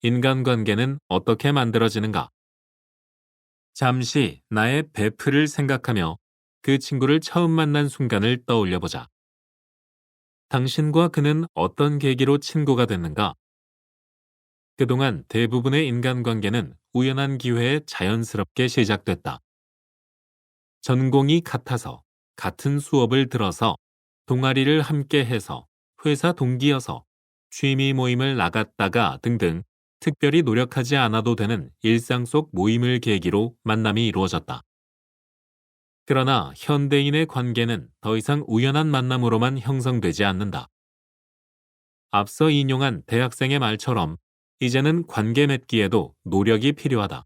인간관계는 어떻게 만들어지는가? 잠시 나의 베프를 생각하며 그 친구를 처음 만난 순간을 떠올려보자. 당신과 그는 어떤 계기로 친구가 됐는가? 그동안 대부분의 인간관계는 우연한 기회에 자연스럽게 시작됐다. 전공이 같아서, 같은 수업을 들어서, 동아리를 함께 해서, 회사 동기여서, 취미 모임을 나갔다가 등등 특별히 노력하지 않아도 되는 일상 속 모임을 계기로 만남이 이루어졌다. 그러나 현대인의 관계는 더 이상 우연한 만남으로만 형성되지 않는다. 앞서 인용한 대학생의 말처럼 이제는 관계 맺기에도 노력이 필요하다.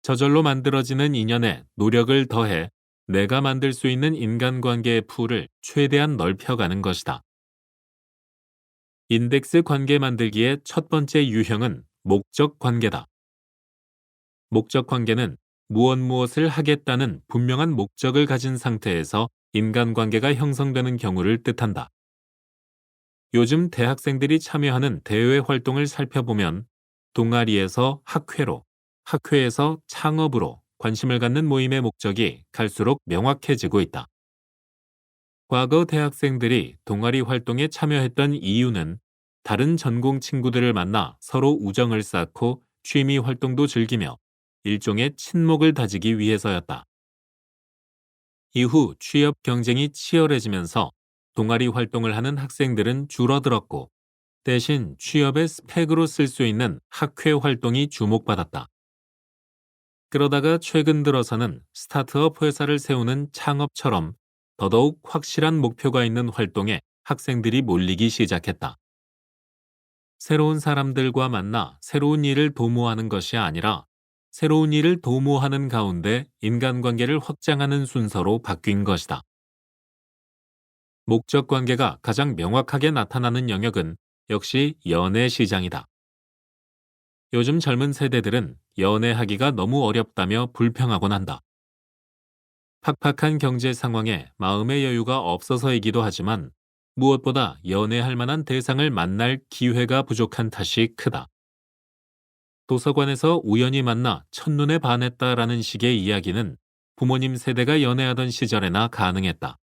저절로 만들어지는 인연에 노력을 더해 내가 만들 수 있는 인간관계의 풀을 최대한 넓혀가는 것이다. 인덱스 관계 만들기의 첫 번째 유형은 목적 관계다. 목적 관계는 무엇을 하겠다는 분명한 목적을 가진 상태에서 인간관계가 형성되는 경우를 뜻한다. 요즘 대학생들이 참여하는 대외 활동을 살펴보면 동아리에서 학회로, 학회에서 창업으로 관심을 갖는 모임의 목적이 갈수록 명확해지고 있다. 과거 대학생들이 동아리 활동에 참여했던 이유는 다른 전공 친구들을 만나 서로 우정을 쌓고 취미 활동도 즐기며 일종의 친목을 다지기 위해서였다. 이후 취업 경쟁이 치열해지면서 동아리 활동을 하는 학생들은 줄어들었고 대신 취업의 스펙으로 쓸 수 있는 학회 활동이 주목받았다. 그러다가 최근 들어서는 스타트업 회사를 세우는 창업처럼 더더욱 확실한 목표가 있는 활동에 학생들이 몰리기 시작했다. 새로운 사람들과 만나 새로운 일을 도모하는 것이 아니라 새로운 일을 도모하는 가운데 인간관계를 확장하는 순서로 바뀐 것이다. 목적 관계가 가장 명확하게 나타나는 영역은 역시 연애 시장이다. 요즘 젊은 세대들은 연애하기가 너무 어렵다며 불평하곤 한다. 팍팍한 경제 상황에 마음의 여유가 없어서이기도 하지만 무엇보다 연애할 만한 대상을 만날 기회가 부족한 탓이 크다. 도서관에서 우연히 만나 첫눈에 반했다라는 식의 이야기는 부모님 세대가 연애하던 시절에나 가능했다.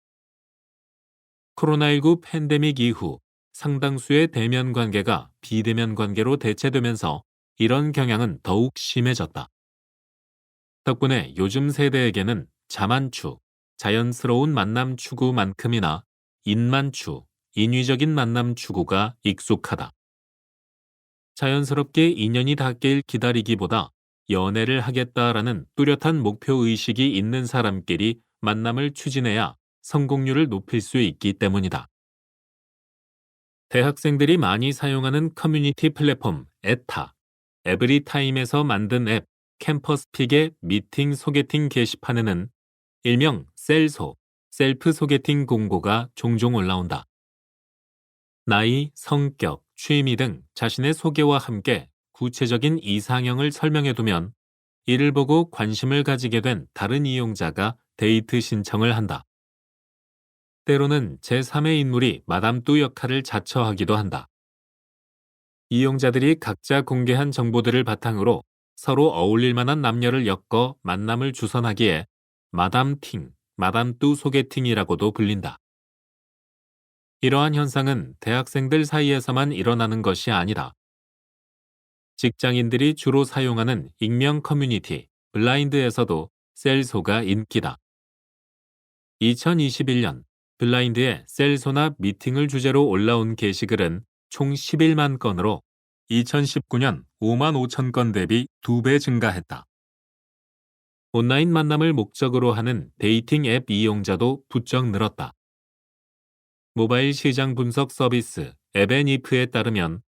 코로나19 팬데믹 이후 상당수의 대면 관계가 비대면 관계로 대체되면서 이런 경향은 더욱 심해졌다. 덕분에 요즘 세대에게는 자만추, 자연스러운 만남 추구만큼이나 인만추, 인위적인 만남 추구가 익숙하다. 자연스럽게 인연이 닿길 기다리기보다 연애를 하겠다라는 뚜렷한 목표의식이 있는 사람끼리 만남을 추진해야 성공률을 높일 수 있기 때문이다. 대학생들이 많이 사용하는 커뮤니티 플랫폼 에타, 에브리타임에서 만든 앱 캠퍼스픽의 미팅 소개팅 게시판에는 일명 셀소, 셀프 소개팅 공고가 종종 올라온다. 나이, 성격, 취미 등 자신의 소개와 함께 구체적인 이상형을 설명해두면 이를 보고 관심을 가지게 된 다른 이용자가 데이트 신청을 한다. 때로는 제3의 인물이 마담 뚜 역할을 자처하기도 한다. 이용자들이 각자 공개한 정보들을 바탕으로 서로 어울릴 만한 남녀를 엮어 만남을 주선하기에 마담팅, 마담 뚜 소개팅이라고도 불린다. 이러한 현상은 대학생들 사이에서만 일어나는 것이 아니다. 직장인들이 주로 사용하는 익명 커뮤니티, 블라인드에서도 셀소가 인기다. 2021년 블라인드의 셀소나 미팅을 주제로 올라온 게시글은 총 11만 건으로 2019년 5만 5천 건 대비 2배 증가했다. 온라인 만남을 목적으로 하는 데이팅 앱 이용자도 부쩍 늘었다. 모바일 시장 분석 서비스 앱앤이프에 따르면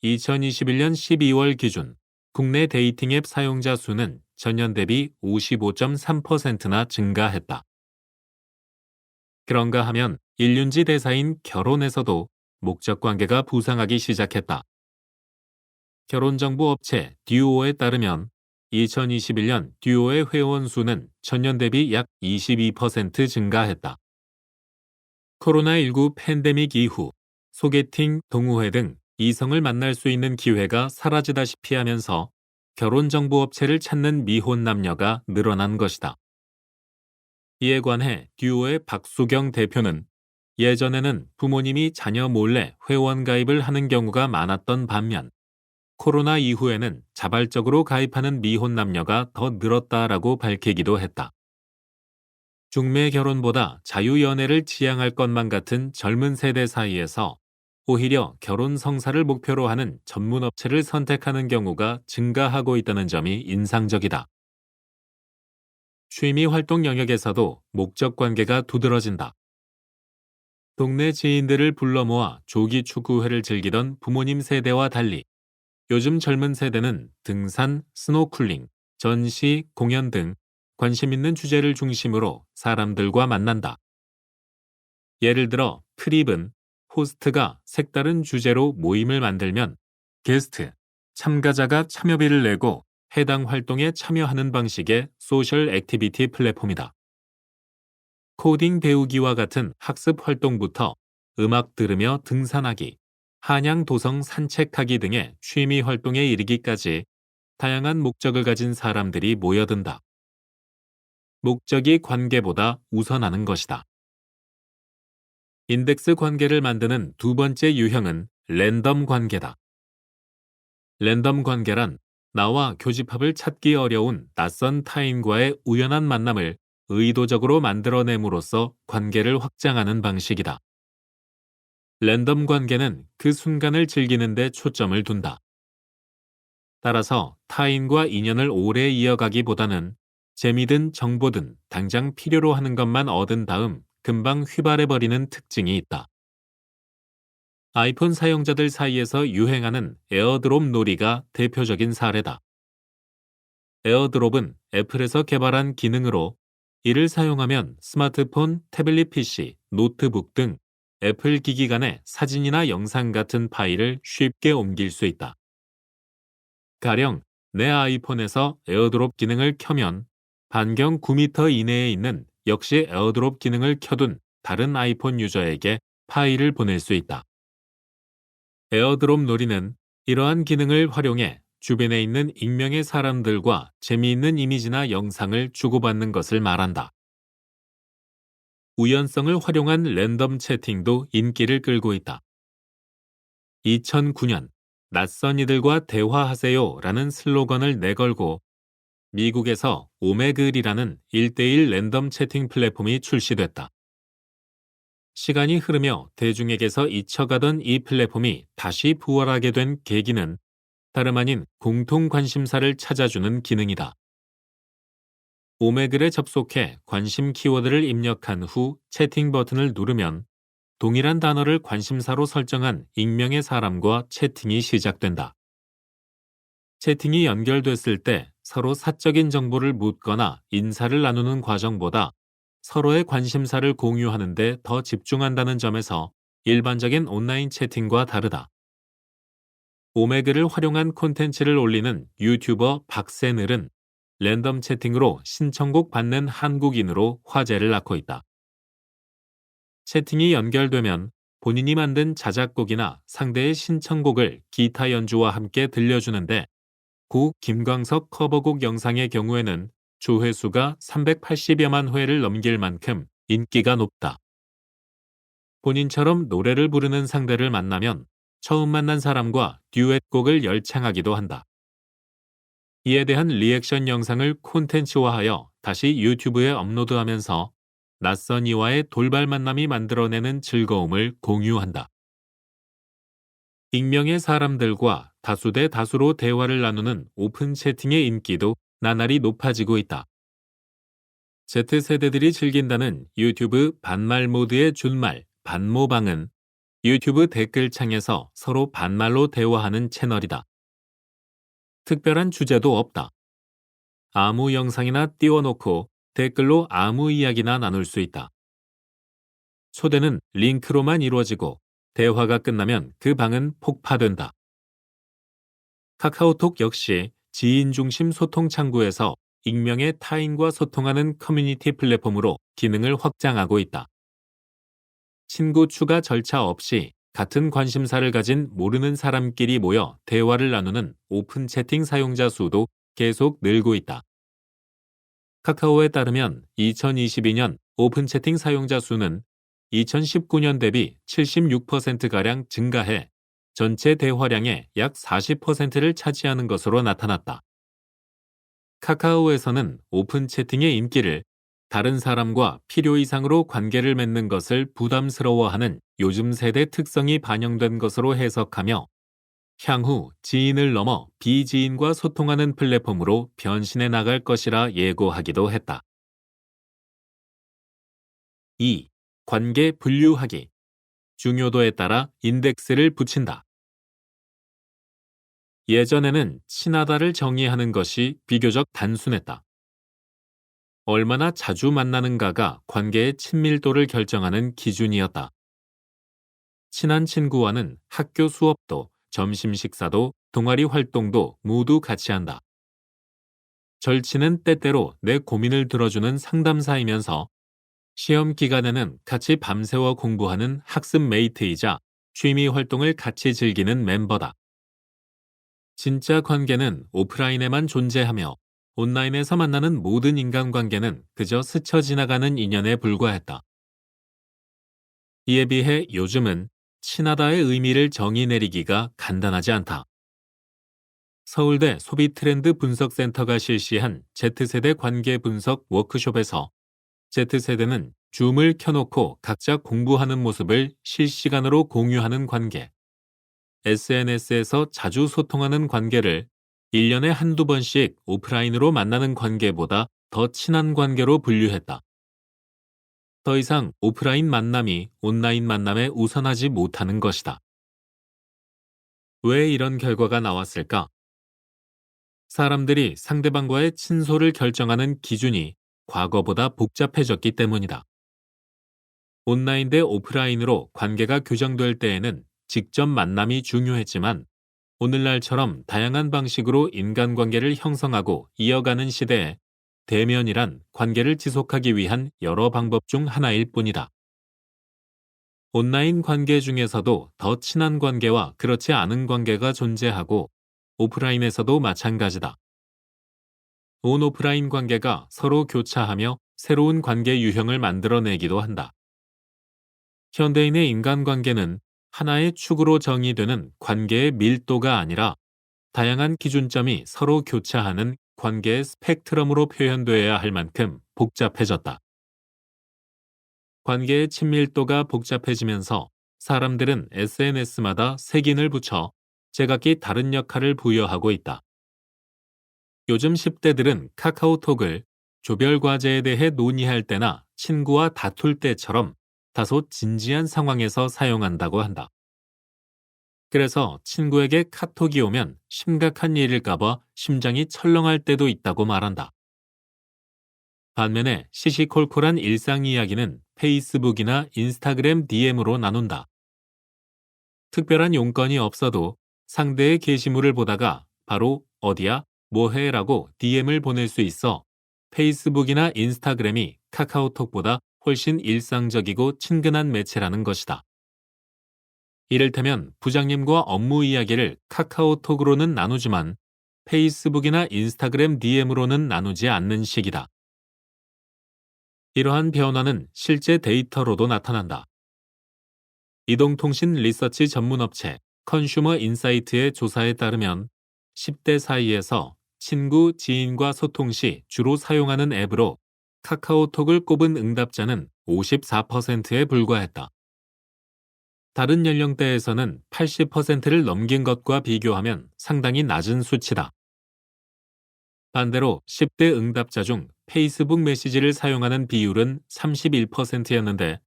2021년 12월 기준 국내 데이팅 앱 사용자 수는 전년 대비 55.3%나 증가했다. 그런가 하면 일륜지 대사인 결혼에서도 목적 관계가 부상하기 시작했다. 결혼정보 업체 듀오에 따르면 2021년 듀오의 회원 수는 전년 대비 약 22% 증가했다. 코로나19 팬데믹 이후 소개팅, 동호회 등 이성을 만날 수 있는 기회가 사라지다시피 하면서 결혼정보업체를 찾는 미혼 남녀가 늘어난 것이다. 이에 관해 듀오의 박수경 대표는 예전에는 부모님이 자녀 몰래 회원 가입을 하는 경우가 많았던 반면 코로나 이후에는 자발적으로 가입하는 미혼 남녀가 더 늘었다라고 밝히기도 했다. 중매 결혼보다 자유연애를 지향할 것만 같은 젊은 세대 사이에서 오히려 결혼 성사를 목표로 하는 전문 업체를 선택하는 경우가 증가하고 있다는 점이 인상적이다. 취미 활동 영역에서도 목적 관계가 두드러진다. 동네 지인들을 불러 모아 조기 축구회를 즐기던 부모님 세대와 달리 요즘 젊은 세대는 등산, 스노클링, 전시, 공연 등 관심 있는 주제를 중심으로 사람들과 만난다. 예를 들어 트립은 호스트가 색다른 주제로 모임을 만들면 게스트, 참가자가 참여비를 내고 해당 활동에 참여하는 방식의 소셜 액티비티 플랫폼이다. 코딩 배우기와 같은 학습 활동부터 음악 들으며 등산하기, 한양 도성 산책하기 등의 취미 활동에 이르기까지 다양한 목적을 가진 사람들이 모여든다. 목적이 관계보다 우선하는 것이다. 인덱스 관계를 만드는 두 번째 유형은 랜덤 관계다. 랜덤 관계란 나와 교집합을 찾기 어려운 낯선 타인과의 우연한 만남을 의도적으로 만들어냄으로써 관계를 확장하는 방식이다. 랜덤 관계는 그 순간을 즐기는 데 초점을 둔다. 따라서 타인과 인연을 오래 이어가기보다는 재미든 정보든 당장 필요로 하는 것만 얻은 다음 금방 휘발해버리는 특징이 있다. 아이폰 사용자들 사이에서 유행하는 에어드롭 놀이가 대표적인 사례다. 에어드롭은 애플에서 개발한 기능으로 이를 사용하면 스마트폰, 태블릿 PC, 노트북 등 애플 기기 간의 사진이나 영상 같은 파일을 쉽게 옮길 수 있다. 가령 내 아이폰에서 에어드롭 기능을 켜면 반경 9m 이내에 있는 역시 에어드롭 기능을 켜둔 다른 아이폰 유저에게 파일을 보낼 수 있다. 에어드롭 놀이는 이러한 기능을 활용해 주변에 있는 익명의 사람들과 재미있는 이미지나 영상을 주고받는 것을 말한다. 우연성을 활용한 랜덤 채팅도 인기를 끌고 있다. 2009년 낯선 이들과 대화하세요 라는 슬로건을 내걸고 미국에서 오메글이라는 1대1 랜덤 채팅 플랫폼이 출시됐다. 시간이 흐르며 대중에게서 잊혀가던 이 플랫폼이 다시 부활하게 된 계기는 다름 아닌 공통 관심사를 찾아주는 기능이다. 오메글에 접속해 관심 키워드를 입력한 후 채팅 버튼을 누르면 동일한 단어를 관심사로 설정한 익명의 사람과 채팅이 시작된다. 채팅이 연결됐을 때 서로 사적인 정보를 묻거나 인사를 나누는 과정보다 서로의 관심사를 공유하는 데 더 집중한다는 점에서 일반적인 온라인 채팅과 다르다. 오메글을 활용한 콘텐츠를 올리는 유튜버 박세늘은 랜덤 채팅으로 신청곡 받는 한국인으로 화제를 낳고 있다. 채팅이 연결되면 본인이 만든 자작곡이나 상대의 신청곡을 기타 연주와 함께 들려주는데 고 김광석 커버곡 영상의 경우에는 조회수가 380여만 회를 넘길 만큼 인기가 높다. 본인처럼 노래를 부르는 상대를 만나면 처음 만난 사람과 듀엣곡을 열창하기도 한다. 이에 대한 리액션 영상을 콘텐츠화하여 다시 유튜브에 업로드하면서 낯선 이와의 돌발 만남이 만들어내는 즐거움을 공유한다. 익명의 사람들과 다수 대 다수로 대화를 나누는 오픈 채팅의 인기도 나날이 높아지고 있다. Z세대들이 즐긴다는 유튜브 반말 모드의 준말, 반모방은 유튜브 댓글창에서 서로 반말로 대화하는 채널이다. 특별한 주제도 없다. 아무 영상이나 띄워놓고 댓글로 아무 이야기나 나눌 수 있다. 초대는 링크로만 이루어지고 대화가 끝나면 그 방은 폭파된다. 카카오톡 역시 지인 중심 소통 창구에서 익명의 타인과 소통하는 커뮤니티 플랫폼으로 기능을 확장하고 있다. 친구 추가 절차 없이 같은 관심사를 가진 모르는 사람끼리 모여 대화를 나누는 오픈 채팅 사용자 수도 계속 늘고 있다. 카카오에 따르면 2022년 오픈 채팅 사용자 수는 2019년 대비 76%가량 증가해 전체 대화량의 약 40%를 차지하는 것으로 나타났다. 카카오에서는 오픈 채팅의 인기를 다른 사람과 필요 이상으로 관계를 맺는 것을 부담스러워하는 요즘 세대 특성이 반영된 것으로 해석하며 향후 지인을 넘어 비지인과 소통하는 플랫폼으로 변신해 나갈 것이라 예고하기도 했다. 2. 관계 분류하기. 중요도에 따라 인덱스를 붙인다. 예전에는 친하다를 정의하는 것이 비교적 단순했다. 얼마나 자주 만나는가가 관계의 친밀도를 결정하는 기준이었다. 친한 친구와는 학교 수업도, 점심 식사도, 동아리 활동도 모두 같이 한다. 절친은 때때로 내 고민을 들어주는 상담사이면서 시험 기간에는 같이 밤새워 공부하는 학습 메이트이자 취미 활동을 같이 즐기는 멤버다. 진짜 관계는 오프라인에만 존재하며 온라인에서 만나는 모든 인간관계는 그저 스쳐 지나가는 인연에 불과했다. 이에 비해 요즘은 친하다의 의미를 정의 내리기가 간단하지 않다. 서울대 소비트렌드 분석센터가 실시한 Z세대 관계 분석 워크숍에서 Z세대는 줌을 켜놓고 각자 공부하는 모습을 실시간으로 공유하는 관계, SNS에서 자주 소통하는 관계를 1년에 한두 번씩 오프라인으로 만나는 관계보다 더 친한 관계로 분류했다. 더 이상 오프라인 만남이 온라인 만남에 우선하지 못하는 것이다. 왜 이런 결과가 나왔을까? 사람들이 상대방과의 친소를 결정하는 기준이 과거보다 복잡해졌기 때문이다. 온라인 대 오프라인으로 관계가 교정될 때에는 직접 만남이 중요했지만 오늘날처럼 다양한 방식으로 인간관계를 형성하고 이어가는 시대에 대면이란 관계를 지속하기 위한 여러 방법 중 하나일 뿐이다. 온라인 관계 중에서도 더 친한 관계와 그렇지 않은 관계가 존재하고 오프라인에서도 마찬가지다. 온 오프라인 관계가 서로 교차하며 새로운 관계 유형을 만들어내기도 한다. 현대인의 인간관계는 하나의 축으로 정의되는 관계의 밀도가 아니라 다양한 기준점이 서로 교차하는 관계의 스펙트럼으로 표현되어야 할 만큼 복잡해졌다. 관계의 친밀도가 복잡해지면서 사람들은 SNS마다 색인을 붙여 제각기 다른 역할을 부여하고 있다. 요즘 10대들은 카카오톡을 조별 과제에 대해 논의할 때나 친구와 다툴 때처럼 다소 진지한 상황에서 사용한다고 한다. 그래서 친구에게 카톡이 오면 심각한 일일까봐 심장이 철렁할 때도 있다고 말한다. 반면에 시시콜콜한 일상 이야기는 페이스북이나 인스타그램 DM으로 나눈다. 특별한 용건이 없어도 상대의 게시물을 보다가 바로 어디야? 뭐해? 라고 DM을 보낼 수 있어 페이스북이나 인스타그램이 카카오톡보다 훨씬 일상적이고 친근한 매체라는 것이다. 이를테면 부장님과 업무 이야기를 카카오톡으로는 나누지만 페이스북이나 인스타그램 DM으로는 나누지 않는 식이다. 이러한 변화는 실제 데이터로도 나타난다. 이동통신 리서치 전문업체 컨슈머 인사이트의 조사에 따르면 10대 사이에서 친구, 지인과 소통 시 주로 사용하는 앱으로 카카오톡을 꼽은 응답자는 54%에 불과했다. 다른 연령대에서는 80%를 넘긴 것과 비교하면 상당히 낮은 수치다. 반대로 10대 응답자 중 페이스북 메시지를 사용하는 비율은 31%였는데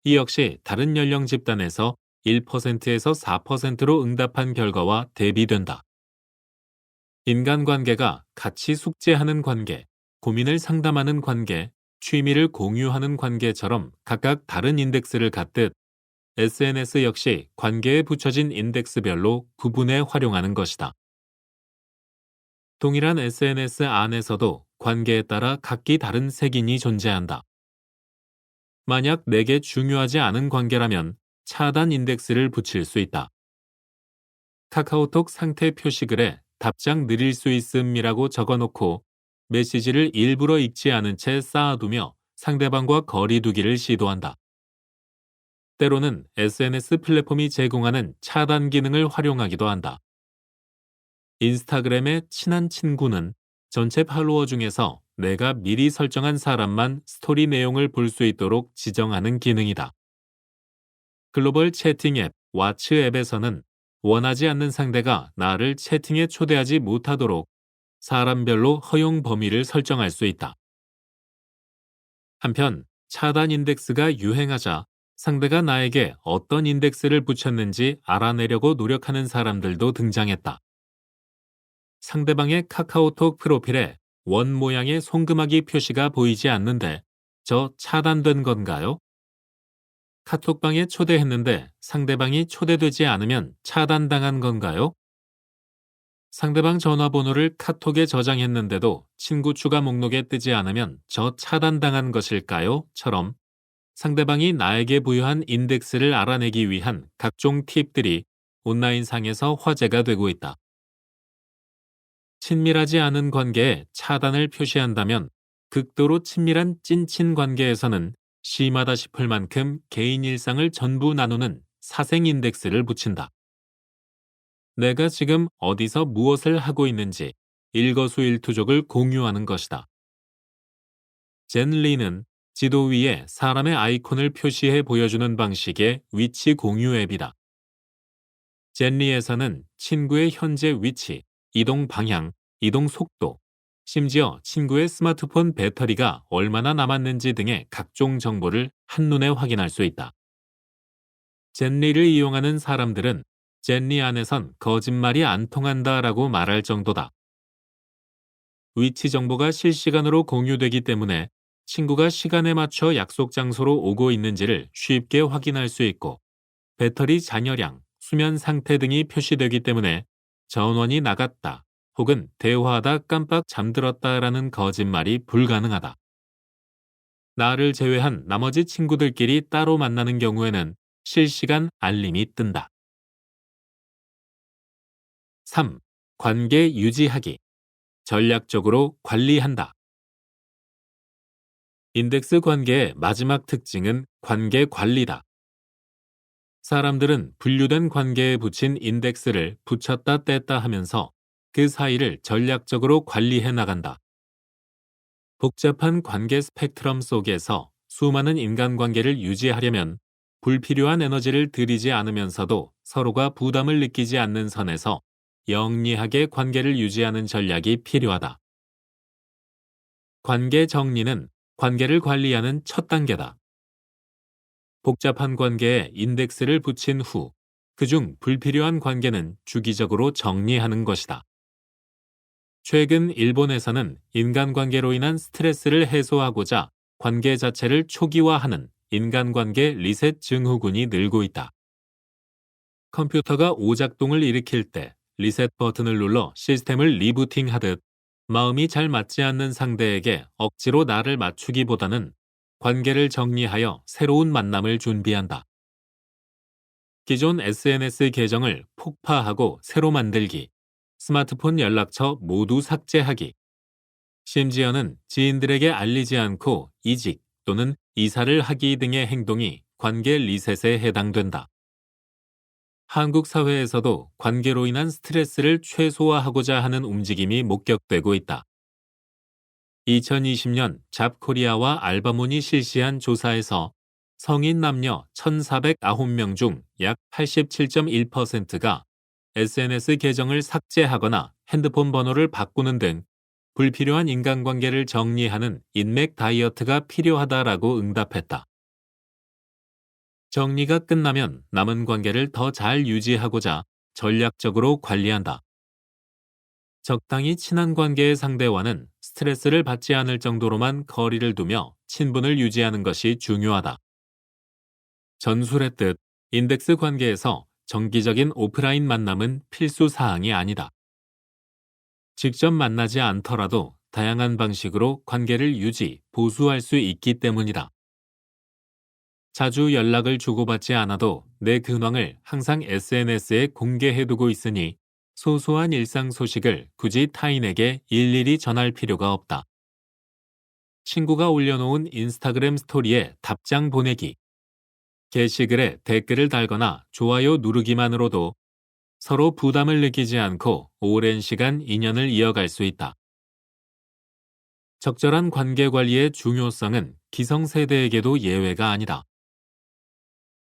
이 역시 다른 연령 집단에서 1%에서 4%로 응답한 결과와 대비된다. 인간관계가 같이 숙제하는 관계, 고민을 상담하는 관계, 취미를 공유하는 관계처럼 각각 다른 인덱스를 갖듯 SNS 역시 관계에 붙여진 인덱스별로 구분해 활용하는 것이다. 동일한 SNS 안에서도 관계에 따라 각기 다른 색인이 존재한다. 만약 내게 중요하지 않은 관계라면 차단 인덱스를 붙일 수 있다. 카카오톡 상태 표시글에 답장 느릴 수 있음이라고 적어놓고 메시지를 일부러 읽지 않은 채 쌓아두며 상대방과 거리 두기를 시도한다. 때로는 SNS 플랫폼이 제공하는 차단 기능을 활용하기도 한다. 인스타그램의 친한 친구는 전체 팔로워 중에서 내가 미리 설정한 사람만 스토리 내용을 볼 수 있도록 지정하는 기능이다. 글로벌 채팅 앱 왓츠 앱에서는 원하지 않는 상대가 나를 채팅에 초대하지 못하도록 사람별로 허용 범위를 설정할 수 있다. 한편 차단 인덱스가 유행하자 상대가 나에게 어떤 인덱스를 붙였는지 알아내려고 노력하는 사람들도 등장했다. 상대방의 카카오톡 프로필에 원 모양의 손금하기 표시가 보이지 않는데 저 차단된 건가요? 카톡방에 초대했는데 상대방이 초대되지 않으면 차단당한 건가요? 상대방 전화번호를 카톡에 저장했는데도 친구 추가 목록에 뜨지 않으면 저 차단당한 것일까요? 처럼 상대방이 나에게 부여한 인덱스를 알아내기 위한 각종 팁들이 온라인상에서 화제가 되고 있다. 친밀하지 않은 관계에 차단을 표시한다면 극도로 친밀한 찐친 관계에서는 심하다 싶을 만큼 개인 일상을 전부 나누는 사생 인덱스를 붙인다. 내가 지금 어디서 무엇을 하고 있는지 일거수일투족을 공유하는 것이다. 젠 리는 지도 위에 사람의 아이콘을 표시해 보여주는 방식의 위치 공유 앱이다. 젠 리에서는 친구의 현재 위치, 이동 방향, 이동 속도, 심지어 친구의 스마트폰 배터리가 얼마나 남았는지 등의 각종 정보를 한눈에 확인할 수 있다. 젠리를 이용하는 사람들은 젠리 안에선 거짓말이 안 통한다라고 말할 정도다. 위치 정보가 실시간으로 공유되기 때문에 친구가 시간에 맞춰 약속 장소로 오고 있는지를 쉽게 확인할 수 있고 배터리 잔여량, 수면 상태 등이 표시되기 때문에 전원이 나갔다 혹은 대화하다 깜빡 잠들었다라는 거짓말이 불가능하다. 나를 제외한 나머지 친구들끼리 따로 만나는 경우에는 실시간 알림이 뜬다. 3. 관계 유지하기. 전략적으로 관리한다. 인덱스 관계의 마지막 특징은 관계 관리다. 사람들은 분류된 관계에 붙인 인덱스를 붙였다 뗐다 하면서 그 사이를 전략적으로 관리해 나간다. 복잡한 관계 스펙트럼 속에서 수많은 인간관계를 유지하려면 불필요한 에너지를 들이지 않으면서도 서로가 부담을 느끼지 않는 선에서 영리하게 관계를 유지하는 전략이 필요하다. 관계 정리는 관계를 관리하는 첫 단계다. 복잡한 관계에 인덱스를 붙인 후 그중 불필요한 관계는 주기적으로 정리하는 것이다. 최근 일본에서는 인간관계로 인한 스트레스를 해소하고자 관계 자체를 초기화하는 인간관계 리셋 증후군이 늘고 있다. 컴퓨터가 오작동을 일으킬 때 리셋 버튼을 눌러 시스템을 리부팅하듯 마음이 잘 맞지 않는 상대에게 억지로 나를 맞추기보다는 관계를 정리하여 새로운 만남을 준비한다. 기존 SNS 계정을 폭파하고 새로 만들기, 스마트폰 연락처 모두 삭제하기, 심지어는 지인들에게 알리지 않고 이직 또는 이사를 하기 등의 행동이 관계 리셋에 해당된다. 한국 사회에서도 관계로 인한 스트레스를 최소화하고자 하는 움직임이 목격되고 있다. 2020년 잡코리아와 알바몬이 실시한 조사에서 성인 남녀 1,409명 중 약 87.1%가 SNS 계정을 삭제하거나 핸드폰 번호를 바꾸는 등 불필요한 인간관계를 정리하는 인맥 다이어트가 필요하다라고 응답했다. 정리가 끝나면 남은 관계를 더 잘 유지하고자 전략적으로 관리한다. 적당히 친한 관계의 상대와는 스트레스를 받지 않을 정도로만 거리를 두며 친분을 유지하는 것이 중요하다. 전술했듯 인덱스 관계에서 정기적인 오프라인 만남은 필수 사항이 아니다. 직접 만나지 않더라도 다양한 방식으로 관계를 유지, 보수할 수 있기 때문이다. 자주 연락을 주고받지 않아도 내 근황을 항상 SNS에 공개해두고 있으니 소소한 일상 소식을 굳이 타인에게 일일이 전할 필요가 없다. 친구가 올려놓은 인스타그램 스토리에 답장 보내기, 게시글에 댓글을 달거나 좋아요 누르기만으로도 서로 부담을 느끼지 않고 오랜 시간 인연을 이어갈 수 있다. 적절한 관계 관리의 중요성은 기성세대에게도 예외가 아니다.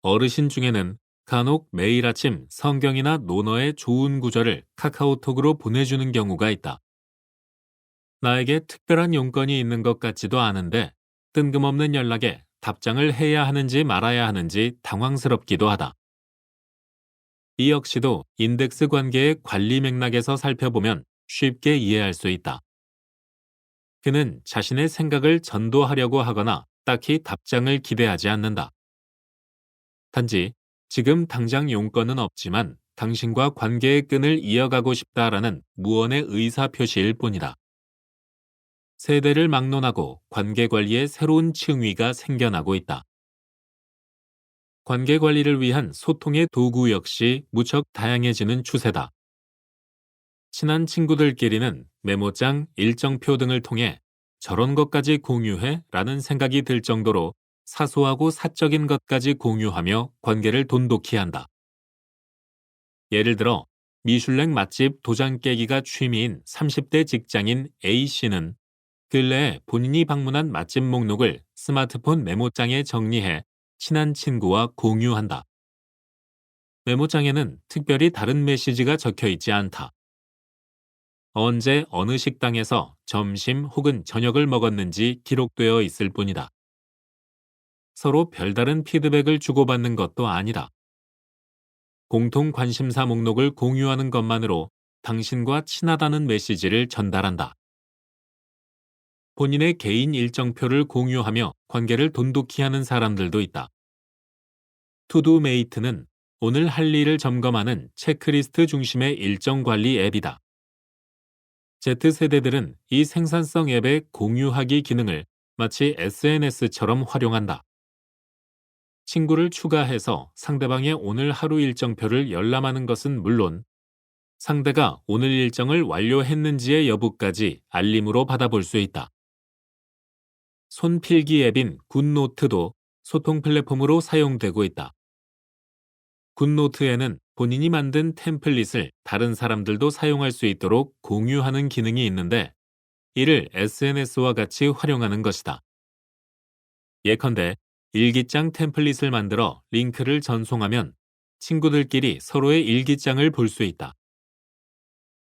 어르신 중에는 간혹 매일 아침 성경이나 논어의 좋은 구절을 카카오톡으로 보내주는 경우가 있다. 나에게 특별한 용건이 있는 것 같지도 않은데 뜬금없는 연락에 답장을 해야 하는지 말아야 하는지 당황스럽기도 하다. 이 역시도 인덱스 관계의 관리 맥락에서 살펴보면 쉽게 이해할 수 있다. 그는 자신의 생각을 전도하려고 하거나 딱히 답장을 기대하지 않는다. 단지 지금 당장 용건은 없지만 당신과 관계의 끈을 이어가고 싶다라는 무언의 의사표시일 뿐이다. 세대를 막론하고 관계 관리에 새로운 층위가 생겨나고 있다. 관계 관리를 위한 소통의 도구 역시 무척 다양해지는 추세다. 친한 친구들끼리는 메모장, 일정표 등을 통해 저런 것까지 공유해? 라는 생각이 들 정도로 사소하고 사적인 것까지 공유하며 관계를 돈독히 한다. 예를 들어 미슐랭 맛집 도장 깨기가 취미인 30대 직장인 A씨는 근래에 본인이 방문한 맛집 목록을 스마트폰 메모장에 정리해 친한 친구와 공유한다. 메모장에는 특별히 다른 메시지가 적혀 있지 않다. 언제 어느 식당에서 점심 혹은 저녁을 먹었는지 기록되어 있을 뿐이다. 서로 별다른 피드백을 주고받는 것도 아니다. 공통 관심사 목록을 공유하는 것만으로 당신과 친하다는 메시지를 전달한다. 본인의 개인 일정표를 공유하며 관계를 돈독히 하는 사람들도 있다. 투두메이트는 오늘 할 일을 점검하는 체크리스트 중심의 일정 관리 앱이다. Z세대들은 이 생산성 앱의 공유하기 기능을 마치 SNS처럼 활용한다. 친구를 추가해서 상대방의 오늘 하루 일정표를 열람하는 것은 물론 상대가 오늘 일정을 완료했는지의 여부까지 알림으로 받아볼 수 있다. 손필기 앱인 굿노트도 소통 플랫폼으로 사용되고 있다. 굿노트에는 본인이 만든 템플릿을 다른 사람들도 사용할 수 있도록 공유하는 기능이 있는데 이를 SNS와 같이 활용하는 것이다. 예컨대 일기장 템플릿을 만들어 링크를 전송하면 친구들끼리 서로의 일기장을 볼 수 있다.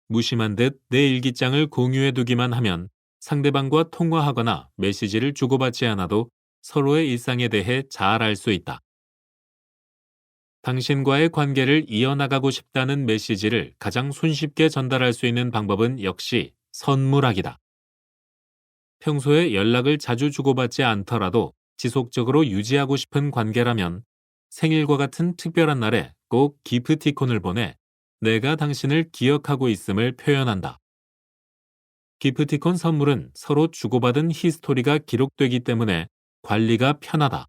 무심한 듯 내 일기장을 공유해두기만 하면 상대방과 통화하거나 메시지를 주고받지 않아도 서로의 일상에 대해 잘 알 수 있다. 당신과의 관계를 이어나가고 싶다는 메시지를 가장 손쉽게 전달할 수 있는 방법은 역시 선물하기다. 평소에 연락을 자주 주고받지 않더라도 지속적으로 유지하고 싶은 관계라면 생일과 같은 특별한 날에 꼭 기프티콘을 보내 내가 당신을 기억하고 있음을 표현한다. 기프티콘 선물은 서로 주고받은 히스토리가 기록되기 때문에 관리가 편하다.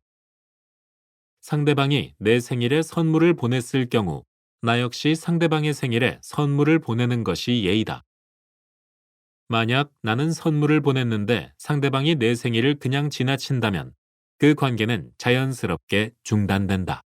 상대방이 내 생일에 선물을 보냈을 경우 나 역시 상대방의 생일에 선물을 보내는 것이 예의다. 만약 나는 선물을 보냈는데 상대방이 내 생일을 그냥 지나친다면 그 관계는 자연스럽게 중단된다.